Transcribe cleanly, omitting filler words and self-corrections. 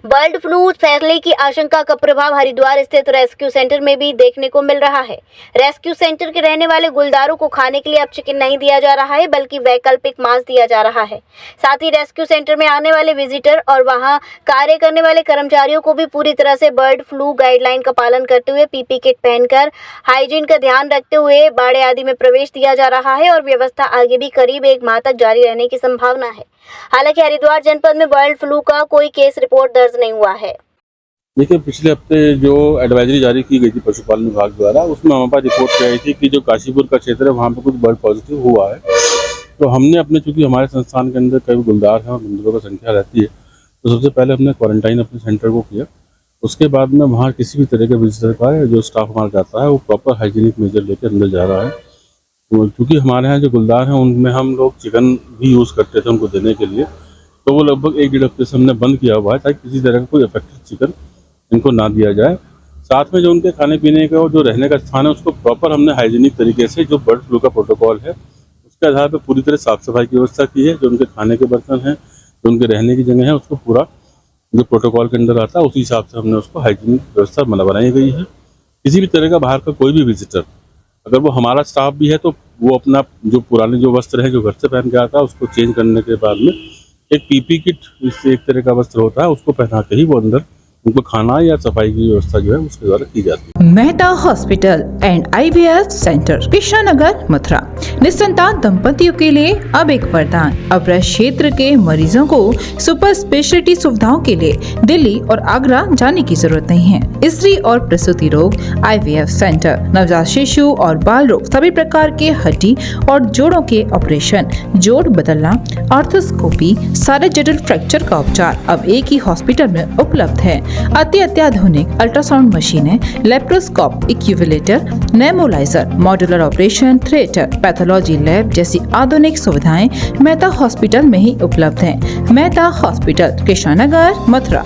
Bird flu फैलने की आशंका का प्रभाव हरिद्वार स्थित रेस्क्यू सेंटर में भी देखने को मिल रहा है। रेस्क्यू सेंटर के रहने वाले गुलदारों को खाने के लिए अब चिकन नहीं दिया जा रहा है, बल्कि वैकल्पिक मांस दिया जा रहा है। साथ ही रेस्क्यू सेंटर में आने वाले विजिटर और वहां कार्य करने वाले कर्मचारियों को भी पूरी तरह से बर्ड फ्लू गाइडलाइन का पालन करते हुए पीपी किट पहनकर हाइजीन का ध्यान रखते हुए बाड़े आदि में प्रवेश दिया जा रहा है और व्यवस्था आगे भी करीब 1 माह तक जारी रहने की संभावना है। हालांकि हरिद्वार जनपद में बर्ड फ्लू का कोई केस रिपोर्ट दर्ज नहीं हुआ है। देखिए, पिछले हफ्ते जो एडवाइजरी जारी की गई थी पशुपालन विभाग द्वारा, उसमें हमारे पास रिपोर्ट आई थी कि जो काशीपुर का क्षेत्र है वहाँ पर कुछ बर्ड पॉजिटिव हुआ है। तो हमने अपने, चूँकि हमारे संस्थान के अंदर कई गुलदार हैं और बंदरों की संख्या रहती है, तो सबसे पहले हमने क्वारंटाइन अपने सेंटर को किया। उसके बाद में वहाँ किसी भी तरह के विजिटर का जो स्टाफ हमारा जाता है वो प्रॉपर हाइजीनिक मेजर लेकर अंदर जा रहा है। तो चूँकि हमारे यहाँ जो गुलदार हैं उनमें हम लोग चिकन भी यूज़ करते थे उनको देने के लिए, तो वो लगभग 1-1.5 हफ्ते से हमने बंद किया हुआ है ताकि किसी तरह का कोई अफेक्टेड चिकन इनको ना दिया जाए। साथ में जो उनके खाने पीने का और जो रहने का स्थान है उसको प्रॉपर हमने हाइजीनिक तरीके से, जो बर्ड फ्लू का प्रोटोकॉल है उसके आधार पर पूरी तरह साफ़ सफाई की व्यवस्था की है। जो उनके खाने के बर्तन हैं, जो उनके रहने की जगह है, उसको पूरा जो प्रोटोकॉल के अंदर आता है उसी हिसाब से हमने उसको हाइजीनिक व्यवस्था बनाई गई है। किसी भी तरह का बाहर का कोई भी विजिटर, अगर वो हमारा स्टाफ भी है, तो वो अपना जो पुराने जो वस्त्र है जो घर से पहन के आता है उसको चेंज करने के बाद में एक पीपी किट, इससे एक तरह का वस्त्र होता है, उसको पहना के ही वो अंदर उनको खाना या सफाई की व्यवस्था जो है उसके द्वारा की जाती है। Mehta hospital and IVF centre, Krishnanagar, Mathura. निसंतान दंपतियों के लिए अब एक वरदान। अब क्षेत्र के मरीजों को सुपर स्पेशलिटी सुविधाओं के लिए दिल्ली और आगरा जाने की जरूरत नहीं है। स्त्री और प्रसूति रोग IVF सेंटर, नवजात शिशु और बाल रोग, सभी प्रकार के हड्डी और जोड़ों के ऑपरेशन, जोड़ बदलना, आर्थोस्कोपी, सारे जटिल फ्रैक्चर का उपचार अब एक ही हॉस्पिटल में उपलब्ध है। अत्याधुनिक अल्ट्रासाउंड मशीनें, लेप्रोस्कोप, इक्यूविलेटर, nebuliser, modular operation theatre, pathology lab जैसी आधुनिक सुविधाएं मेहता हॉस्पिटल में ही उपलब्ध हैं। मेहता हॉस्पिटल, कृष्णानगर, मथुरा।